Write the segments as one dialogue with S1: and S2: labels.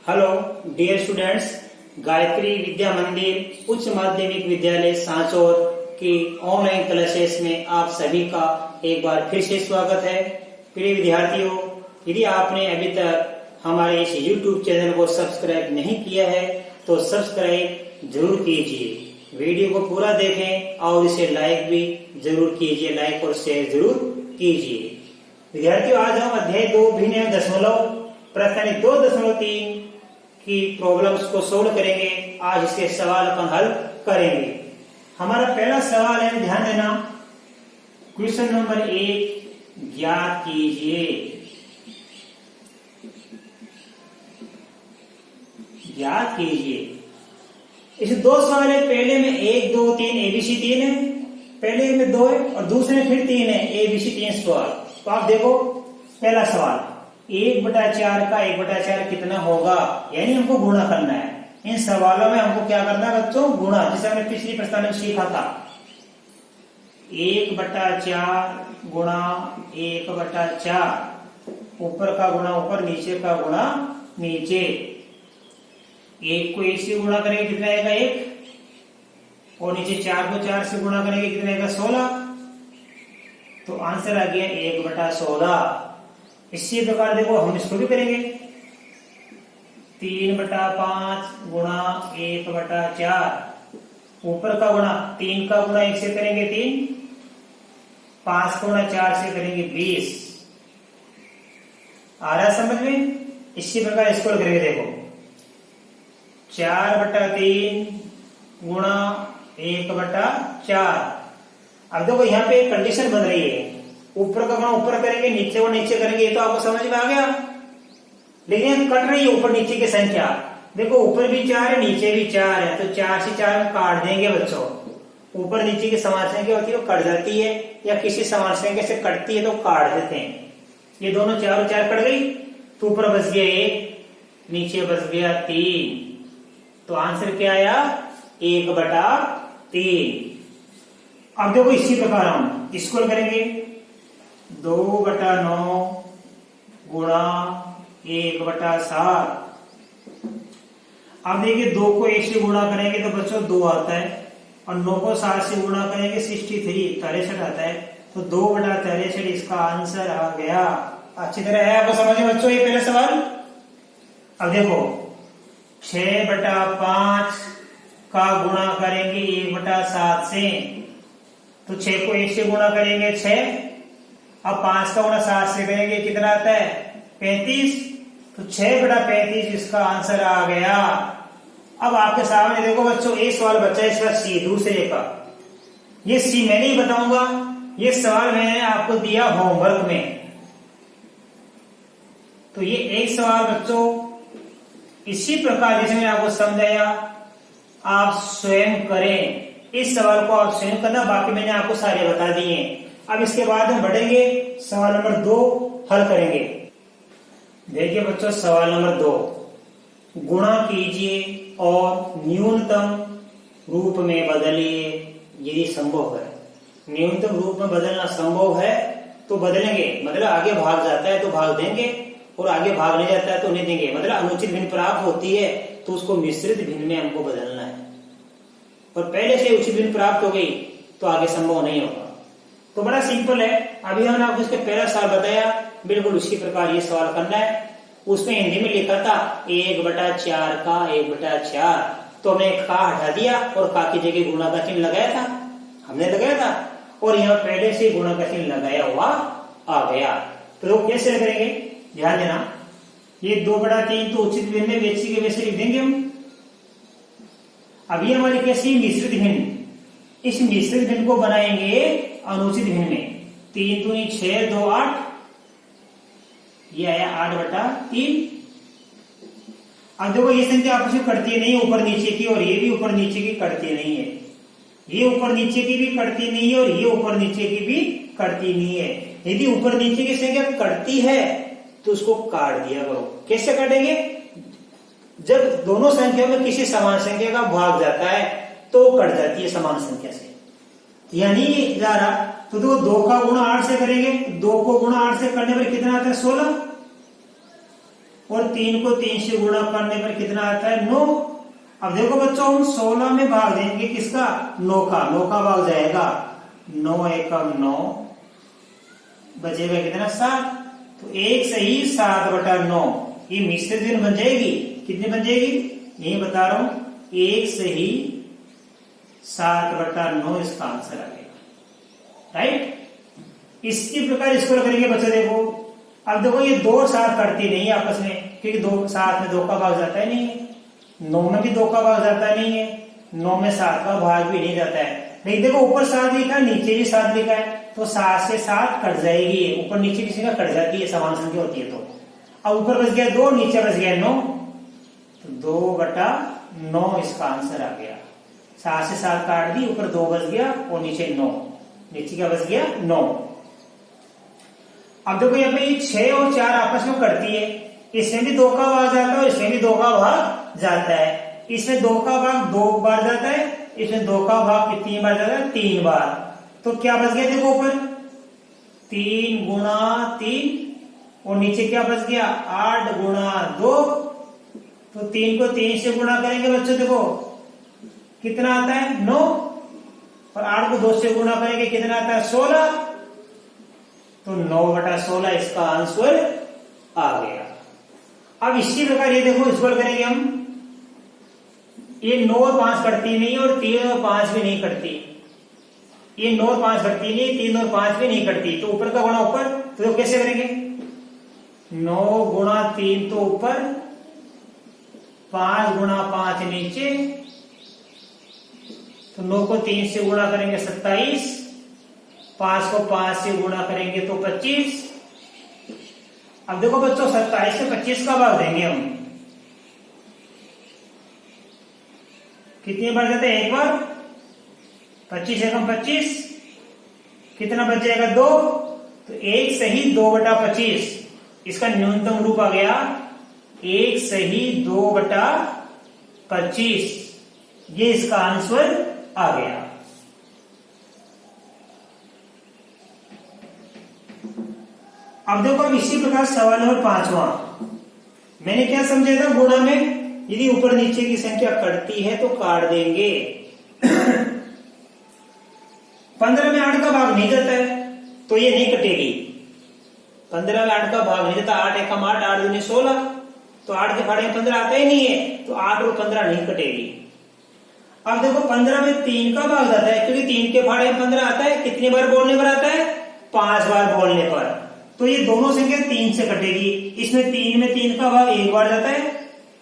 S1: Hello dear students, Gayatri विद्या मंदिर उच्च माध्यमिक विद्यालय सांचौर की ऑनलाइन क्लासेस में आप सभी का एक बार फिर से स्वागत है। प्रिय विद्यार्थियों, यदि आपने अभी तक हमारे इस YouTube चैनल को सब्सक्राइब नहीं किया है तो सब्सक्राइब जरूर कीजिए, वीडियो को पूरा देखें और इसे लाइक भी जरूर कीजिए, लाइक और शेयर जरूर कीजिए। विद्यार्थियों, आज हम अध्याय 2 भिन्न दशमलव प्रश्न 2.3 की प्रॉब्लम्स को सोल्व करेंगे। आज इसके सवाल अपन हल करेंगे। हमारा पहला सवाल है, ध्यान देना, क्वेश्चन नंबर 1 ज्ञात कीजिए। ज्ञात कीजिए। इसे दो सवाल है, पहले में 1 2 3 एबीसी 3 है, पहले में 2 है और दूसरे में फिर 3 है, एबीसी 3 सवाल। तो आप देखो पहला सवाल 1/4 का 1/4 कितना होगा, यानी हमको गुणा करना है। इन सवालों में हमको क्या करना है बच्चों, गुणा, जिसे हमने पिछली प्रश्न में सीखा था। 1/4 गुणा 1/4, ऊपर का गुणा ऊपर, नीचे का गुणा नीचे। 1 को 1 से गुणा करेंगे कितना आएगा 1, और नीचे 4 को 4 से गुणा करेंगे कितना आएगा 16। तो आंसर आ गया 1/16। इसी प्रकार देखो हम इसको भी करेंगे, 3/5 गुणा 1/4, ऊपर का गुणा 3 का गुणा 1 से करेंगे 3, 5 का गुणा 4 से करेंगे 20। आ रहा समझ में? इसी प्रकार इसको करेंगे, देखो 4/3 गुणा 1/4। अब देखो यहाँ पे एक कंडीशन बन रही है, ऊपर का गुणा ऊपर करेंगे, नीचे को नीचे करेंगे। ये तो आपको समझ में आ गया, लेकिन कट रही है ऊपर नीचे की संख्या। देखो ऊपर भी 4 है, नीचे भी 4 है, तो 4 से 4 में काट देंगे बच्चों। ऊपर नीचे की समान संख्या होती है वो कट जाती है, या किसी समान संख्या से कटती है तो काट देते हैं। ये दोनों 4 और 4 कट गई, तो ऊपर बच गया 1, नीचे बच गया 3। तो आंसर क्या आया 1/3। अब देखो इसी प्रकार हम इसको करेंगे, 2/9 गुणा 1/7। अब देखिए 2 को 1 से गुणा करेंगे तो बच्चों 2 आता है, और 9 को 7 से गुणा करेंगे 63 आता है। तो 2/63 इसका आंसर आ गया। अच्छी तरह है आपको समझ में बच्चों ये पहला सवाल। अब देखो 6/5 का गुणा करेंगे 1/7 से, तो 6 को 1 से गुणा करेंगे 6, अब 5 का गुणा 7 से करेंगे कितना आता है 35। तो 6/35 इसका आंसर आ गया। अब आपके सामने देखो बच्चों एक सवाल बचा है, इसका सी दूसरे का। ये सी मैं नहीं बताऊंगा, ये सवाल मैंने आपको दिया होमवर्क में। तो ये एक सवाल बच्चों इसी प्रकार जैसे मैंने आपको समझाया आप स्वयं करें। इस सवाल को आप स्वयं करना, बाकी मैंने आपको सारे बता दिए। अब इसके बाद हम बढ़ेंगे, सवाल नंबर 2 हल करेंगे। देखिए बच्चों सवाल नंबर 2, गुणा कीजिए और न्यूनतम रूप में बदलिए यदि संभव है। न्यूनतम रूप में बदलना संभव है तो बदलेंगे, मतलब आगे भाग जाता है तो भाग देंगे, और आगे भाग नहीं जाता है तो नहीं देंगे। मतलब अनुचित भिन्न प्राप्त होती है तो उसको मिश्रित भिन्न में हमको बदलना है, और पहले से उचित भिन्न प्राप्त हो गई तो आगे संभव नहीं होगा। तो बड़ा सिंपल है, अभी हमने आपको इसके पहला सवाल बताया, बिल्कुल उसी प्रकार ये सवाल करना है। उसमें हिंदी में लिखा था 1/4 का 1/4, तो हमने का हटा दिया और का की जगह गुणा का चिन्ह लगाया था, हमने लगाया था, और यहाँ पहले से गुणा का चिन्ह लगाया हुआ आ गया। तो कैसे करेंगे, ध्यान देना, ये 2/3 तो उचित भिन्न में वेची के वैसे लिख देंगे हम। अभी हमारी कैसी मिश्रित भिन्न, इस मिश्रित भिन्न को बनाएंगे अनुचित भिन्न में। 3 दूनी 6, 2 8, ये आया 8/3। अब देखो ये संख्या आपस में कटती नहीं है ऊपर नीचे की, और ये भी ऊपर नीचे की कटती नहीं है, ये ऊपर नीचे की भी कटती नहीं है, और ये ऊपर नीचे की भी कटती नहीं है। यदि ऊपर नीचे की संख्या कटती है तो उसको काट दिया करो। कैसे काटेंगे, जब दोनों संख्याओं में किसी समान संख्या का भाग जाता है तो कट जाती है समान संख्या से, यानी जा रहा। तो देखो 2 का गुणा 8 से करेंगे, 2 को गुणा 8 से करने पर कितना आता है 16, और 3 को 3 से गुणा करने पर कितना आता है 9। अब देखो बच्चों हम 16 में भाग देंगे किसका 9 का, 9 का भाग जाएगा 9 एकम 9, बचेगा कितना 7। तो 1 सही 7/9 ये मिश्रित भिन्न बन जाएगी। कितनी बन जाएगी यही बता रहा हूं 1 सही 7/9 इसका आंसर आ गया। राइट, इसी प्रकार इसको करेंगे बच्चे। देखो अब देखो ये 2 7 कटती नहीं है आपस में, क्योंकि 2 7 में 2 का भाग जाता है नहीं है, 9 में भी 2 का भाग जाता नहीं है, 9 में 7 का भाग भी नहीं जाता है। लेकिन देखो ऊपर 7 लिखा है नीचे भी 7 लिखा है, तो 7 से 7 कट जाएगी, ऊपर नीचे किसी का कट जाती है, समान संख्या होती है। तो अब ऊपर बच गया 2, नीचे बच गया 9, तो 2/9 इसका आंसर आ गया। 7 से 7 काट दी, ऊपर 2 बच गया और नीचे 9, नीचे क्या बच गया 9। अब देखो यहाँ पे 6 और 4 आपस में करती है, इसमें भी 2 का भाग जाता है और इसमें भी 2 का भाग जाता है। इसमें 2 का भाग 2 बार जाता है, इसमें 2 का भाग कितनी बार जाता है 3 बार। तो क्या बच गया देखो ऊपर 3 गुणा 3 और नीचे क्या बच गया 8 गुणा 2। तो 3 को 3 से गुणा करेंगे बच्चों, देखो कितना आता है 9, और 8 को 2 से गुणा करेंगे कितना आता है 16। तो 9/16 इसका आंसर आ गया। अब इसी प्रकार ये देखो इसको करेंगे हम, ये 9 और 5 कटती नहीं और 3 और 5 भी नहीं कटती, ये 9 और 5 कटती नहीं, 3 और 5 भी नहीं कटती, तो ऊपर का गुणा ऊपर। तो कैसे करेंगे 9 गुणा 3 तो ऊपर, 5 गुणा 5 नीचे, तो 9 को 3 से गुणा करेंगे 27, 5 को 5 से गुणा करेंगे तो 25। अब देखो बच्चों 27 से 25 का भाग देंगे हम, कितनी बार जाते हैं एक बार, 25 एकम 25, कितना बच जाएगा 2। तो 1 सही 2/25 इसका न्यूनतम रूप आ गया 1 सही 2/25, ये इसका आंसर आ गया। अब देखो अब इसी प्रकार सवाल नंबर 5वां, मैंने क्या समझा था गुणा में यदि ऊपर नीचे की संख्या कटती है तो काट देंगे। 15 में 8 का भाग नहीं जाता है तो ये नहीं कटेगी, 15 में 8 का भाग नहीं जाता, 8 एकम 8, 8 दूनी 16, तो 8 के फाड़े में 15 आता ही नहीं है, तो 8 और 15 नहीं कटेगी। अब देखो 15 में 3 का भाग जाता है, क्योंकि 3 के फाड़े में 15 आता है, कितनी बार बोलने पर आता है 5 बार बोलने पर, तो ये दोनों संख्या 3 से कटेगी। इसमें 3 में 3 का भाग 1 बार जाता है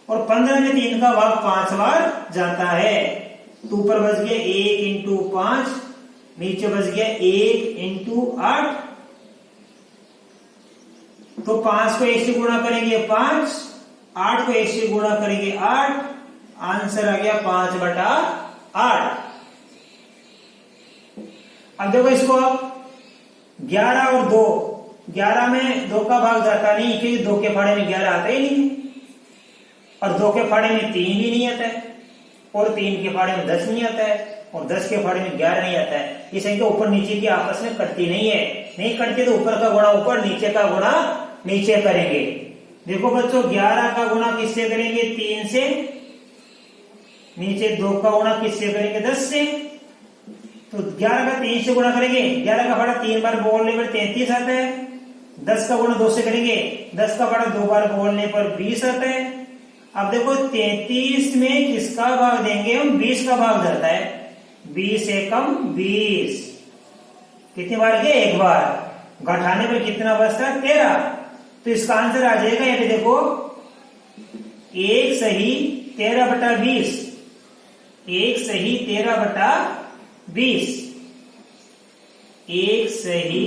S1: और 15 में 3 का भाग 5 बार जाता है, तो ऊपर बच गया 1 इंटू 5, नीचे बच गया 1 इंटू 8, तो 5 को 1 से गुणा करेंगे 5, 8 को 1 से गुणा करेंगे 8, आंसर आ गया 5/8। अब देखो इसको आप 11 और 2, 11 में 2 का भाग जाता नहीं, क्योंकि 2 के फाड़े में 11 आता ही नहीं, और 2 के फाड़े में 3 भी नहीं आता है, और 3 के फाड़े में 10 नहीं आता है, और 10 के फाड़े में 11 नहीं आता है। ये संख्या ऊपर नीचे की आपस में कटती नहीं है, नहीं कटती तो ऊपर का गुणा ऊपर, नीचे का गुणा नीचे करेंगे। देखो बच्चों 11 का गुणा किससे करेंगे 3 से, नीचे 2 का गुणा किससे करेंगे 10 से, तो 11 का 3 से गुणा करेंगे, 11 का फाड़ा 3 बार बोलने पर 33 आता है, 10 का गुणा 2 से करेंगे, 10 का फाड़ा 2 बार बोलने पर 20 आता है। अब देखो 33 में किसका भाग देंगे हम, 20 का भाग जाता है, 20 एकम 20, कितनी बार गया 1 बार, घटाने पर कितना बचता है 13, तो इसका आंसर आ जाएगा यहाँ पे देखो 1 सही 13/20, 1 सही 13/20, 1 सही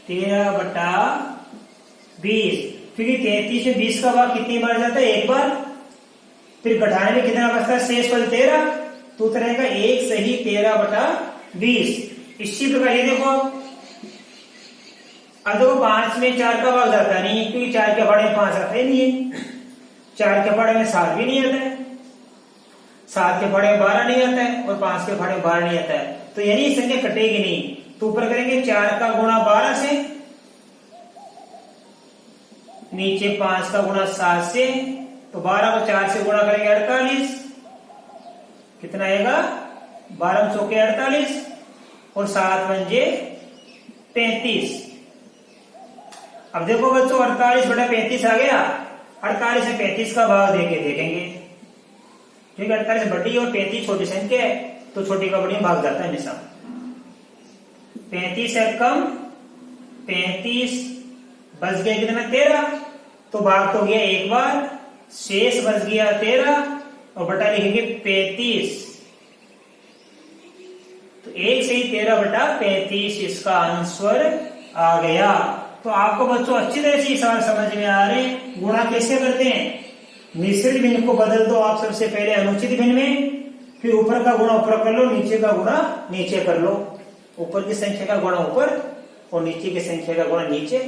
S1: 13/20, क्योंकि 33 में 20 का भाग कितनी बार जाता है 1 बार, फिर घटाने में कितना बचता है शेष वाले 13, तो उत्तर रहेगा 1 सही 13/20। इसी प्रकार ये देखो अब देखो 5 में 4 का भाग जाता नहीं है, क्योंकि 4 के फाड़े में 5 आता ही नहीं है, 4 के फाड़े में 7 भी नहीं आता है, 7 के फाड़े में 12 नहीं आता है, और 5 के फाड़े में 12 नहीं आता है, तो यानी संख्या कटेगी नहीं। तो ऊपर करेंगे 4 का गुणा 12 से, नीचे 5 का गुणा 7 से, तो 12 को 4 से गुणा करेंगे 48, कितना आएगा 12 चौके 48 और 7 पंजे 35। अब देखो बच्चों 48 बटा 35 आ गया। 48 से 35 का भाग देके देखेंगे, क्योंकि 48 बड़ी और 35 छोटी संख्या है, तो छोटी का बड़ी में भाग जाता है हमेशा। 35 है कम 35, बच गया कितना 13, तो भाग तो गया एक बार, शेष बच गया 13 और बटा लिखेंगे 35, तो 1 से ही 13 बटा 35 इसका आंसर आ गया। तो आपको बच्चों अच्छी तरह से सवाल समझ में आ रहे हैं। गुणा कैसे करते हैं, मिश्रित भिन्न को बदल दो आप सबसे पहले अनुचित भिन्न में, फिर ऊपर का गुणा ऊपर कर लो, नीचे का गुणा नीचे कर लो। ऊपर की संख्या का गुणा ऊपर और नीचे की संख्या का गुणा नीचे।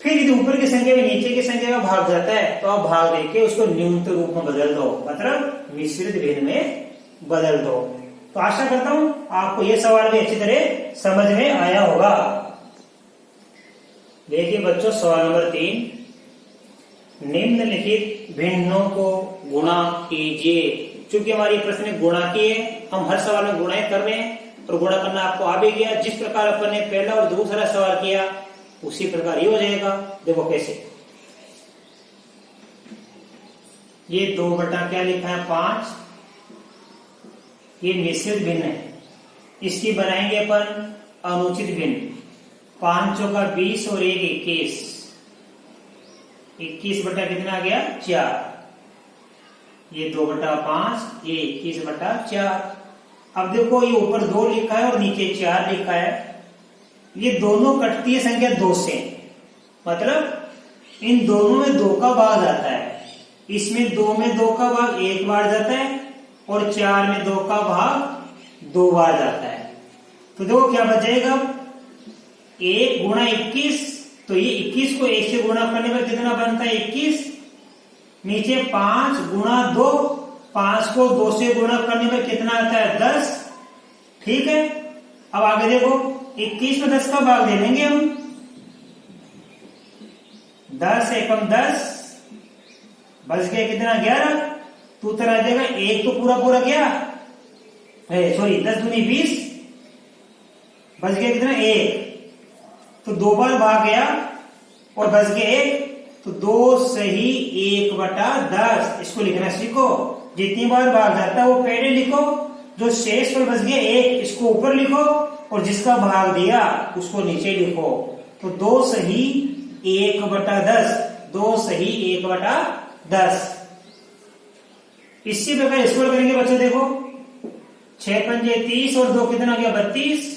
S1: फिर यदि ऊपर की संख्या में नीचे की संख्या का भाग जाता है तो आप भाग देके उसको न्यूनतम रूप में बदल दो, मतलब मिश्रित भिन्न में बदल दो। तो आशा करता हूं आपको यह सवाल भी अच्छी तरह समझ में आया होगा। देखिए बच्चों सवाल नंबर 3, निम्नलिखित भिन्नों को गुणा कीजिए। चूंकि हमारी प्रश्न ने गुणा किए, हम हर सवाल में गुणा कर रहे हैं और गुणा करना आपको आ भी गया। जिस प्रकार अपन ने पहला और दूसरा सवाल किया उसी प्रकार ये हो जाएगा। देखो कैसे, ये 2 बटा क्या लिखा है 5, ये मिश्रित भिन्न है, इसकी बनाएंगे अपन अनुचित भिन्न। 5 चौका 20 और 1 21, 21 बटा कितना आ गया 4, ये 2 बटा 5, ये 21 बटा 4। अब देखो ये ऊपर 2 लिखा है और नीचे 4 लिखा है, ये दोनों कटती है संख्या 2 से, मतलब इन दोनों में 2 का भाग जाता है। इसमें 2 में 2 का भाग 1 बार जाता है और 4 में 2 का भाग 2 बार जाता है। तो देखो क्या बच जाएगा, 1 गुणा 21, तो ये 21 को 1 से गुणा करने पर कितना बनता है 21, नीचे 5 गुणा 2, 5 को 2 से गुणा करने पर कितना आता है 10। ठीक है, अब आगे देखो 21 में 10 का भाग दे देंगे हम, 10 एकम 10, बच गया कितना 11, तो उत्तर आ जाएगा 1 तो पूरा पूरा गया, सॉरी 10 दूनी 20, बच गया कितना 1, तो 2 बार भाग गया और बच गया 1, तो 2 सही 1 बटा 10। इसको लिखना सीखो, जितनी बार भाग जाता है वो पहले लिखो, जो शेष पर बच गया 1 इसको ऊपर लिखो और जिसका भाग दिया उसको नीचे लिखो। तो 2 सही 1 बटा 10, 2 सही 1 बटा 10। इसी प्रकार इसको करेंगे बच्चों, देखो 6 पंजे 30 और 2 कितना गया 32,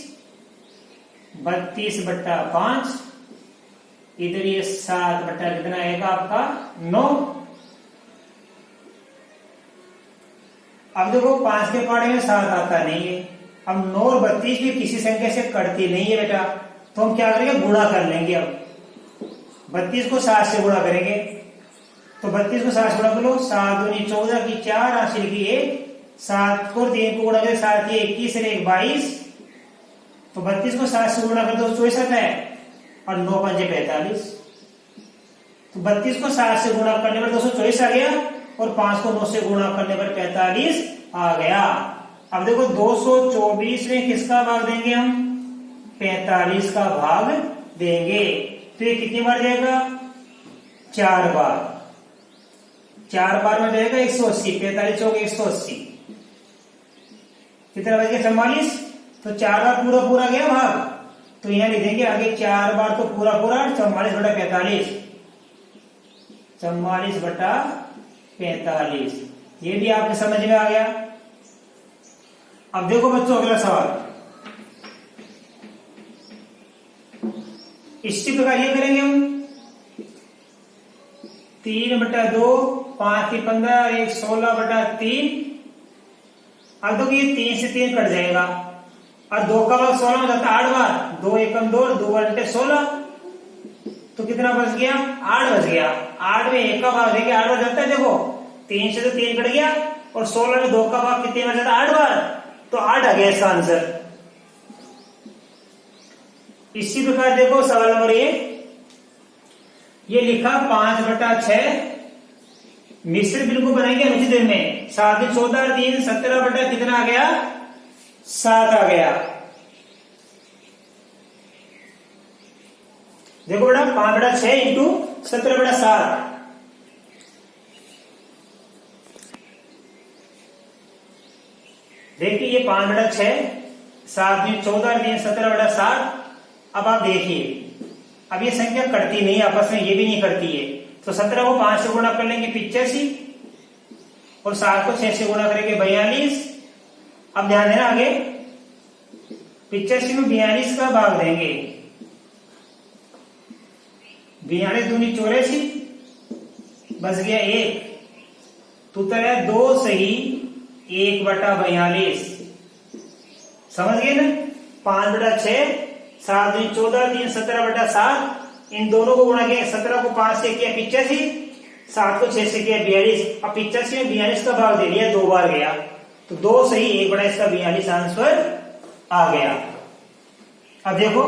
S1: 32 बट्टा 5, इधर ये 7 बट्टा कितना आएगा आपका 9। अब देखो 5 के पाड़े में 7 आता नहीं है, अब 9 और 32 भी किसी संख्या से कटती नहीं है बेटा, तो हम क्या करेंगे गुणा कर लेंगे। अब 32 को 7 से गुणा करेंगे, तो 32 को 7 से गुणा कर लो, 7 दूनी 14 की 4 हासिल की 1, 7 को 3 को गुणा करें 7 की 21 और 1 22, तो 32 को 7 से गुणा कर दो 24 आता है और 9 पंजे 45, तो 32 को 7 से गुणा करने पर 224 आ गया और 5 को 9 से गुणा करने पर 45 आ गया। अब देखो 224 में किसका भाग देंगे हम, 45 का भाग देंगे, तो ये कितनी बार जाएगा 4 बार, 4 बार में जाएगा 180, 45 चौके 180, कितना बच गया 44, तो 4 बार पूरा पूरा गया भाग, तो यहां लिख देंगे आगे 4 बार तो पूरा पूरा 44 बटा 45, 44 बटा 45, ये भी आपके समझ में आ गया। अब देखो बच्चों अगला सवाल, इसी प्रकार ये करेंगे हम 3 बटा 2, 5 की 15, 1 16 बटा 3। अब देखो ये 3 से 3 कट जाएगा और 2 का भाग 16 में जाता है 8 बार, 2 एकम 2 और 2 बटे 16, तो कितना बच गया 8 बच गया। 8 में 1 का भाग देके 8 बच जाता है, देखो 3 से तो 3 कट गया और 16 में 2 का भाग कितने बच जाता है 8 बार, तो 8 आ गया इसका आंसर। इसी प्रकार देखो सवाल नंबर 1, ये लिखा 5/6 मिश्र बिंदु बनाएंगे अनुचित में 7 14 3 17 बटा कितना आ गया 7 आ गया। देखो बेटा 5/6 इंटू 17/7 देखिए ये 5/6 7 दिन 14 दिन 17/7। अब आप देखिए अब ये संख्या कटती नहीं आपस में, ये भी नहीं करती है, तो 17 को 5 से गुणा कर लेंगे 85 और 7 को 6 से गुणा करेंगे 42। अब ध्यान देना आगे 85 में 42 का भाग देंगे, 42 दूनी 84 बच गया 1, तो उत्तर है 2 सही 1/42। समझ गए ना 5/6 7 दूनी 14 3 17/7 इन दोनों को गुणा किया, 17 को 5 से किया 85, 7 को 6 से किया 42। अब 85 में 42 का भाग दे दिया, 2 बार गया, तो 2 सही 1/42 आंसर आ गया। अब देखो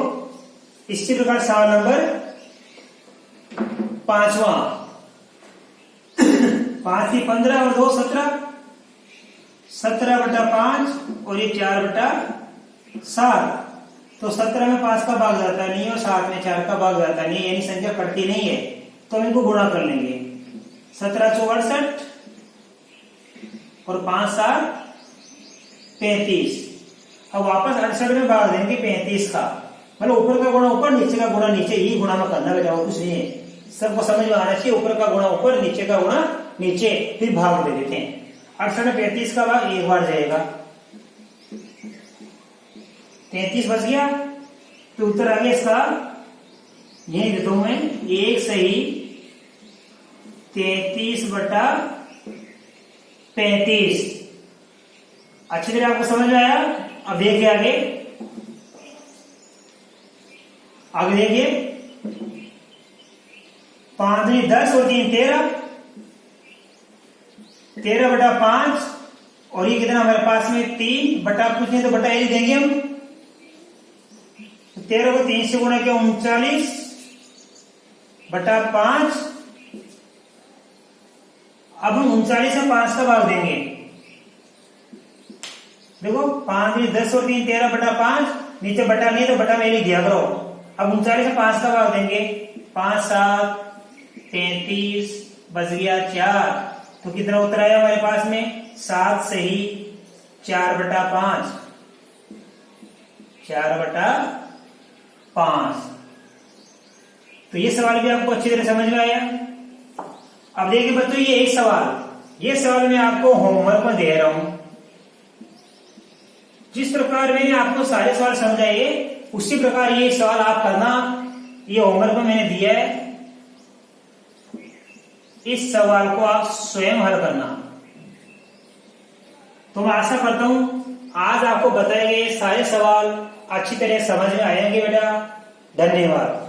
S1: इसी प्रकार सवाल नंबर 5वां 5 थी 15 और 2 17, 17/5 और ये 4/7, तो 17 में 5 का भाग जाता नहीं और 7 में 4 का भाग जाता नहीं, यानी संख्या कटती नहीं है, तो हम इनको गुणा कर लेंगे। 17 चौक 68 और 5 7 35। अब वापस 68 में भाग देंगे 35 का, मतलब ऊपर का गुणा ऊपर नीचे का गुणा नीचे, ही गुणा में करना बेटा कुछ नहीं है, सबको समझ में आना चाहिए। ऊपर का गुणा ऊपर नीचे का गुणा नीचे, फिर भाग दे देते हैं। 68 में 35 का भाग एक बार जाएगा, 33 बच गया, तो उत्तर आ गया इसका यही देता हूं मैं 1 सही 33/35। अच्छी तरह आपको समझ में आया। अब देखिए आगे देखिए 5 दूनी 10 और 3 13, 13/5 और ये कितना हमारे पास में 3 बटा कुछ नहीं तो बटा ए देंगे हम, 13 को 3 से गुणा किया 39/5। अब हम 39 में 5 का भाग देंगे, देखो 5 10 और 3 13/5, नीचे बटा नहीं तो बटा में लिख दिया करो। अब 39 में 5 का भाग देंगे, 5 7 33 बच गया 4, तो कितना उत्तर आया हमारे पास में 7 सही 4/5, 4/5। तो ये सवाल भी आपको अच्छी तरह समझ में आया। अब देखिए बच्चों ये एक सवाल, ये सवाल मैं आपको होमवर्क में दे रहा हूं। जिस प्रकार मैंने आपको सारे सवाल समझाए उसी प्रकार ये सवाल आप करना, ये होमवर्क में मैंने दिया है, इस सवाल को आप स्वयं हल करना। तो मैं आशा करता हूं आज आपको बताए गए सारे सवाल अच्छी तरह समझ में आएंगे बेटा। धन्यवाद।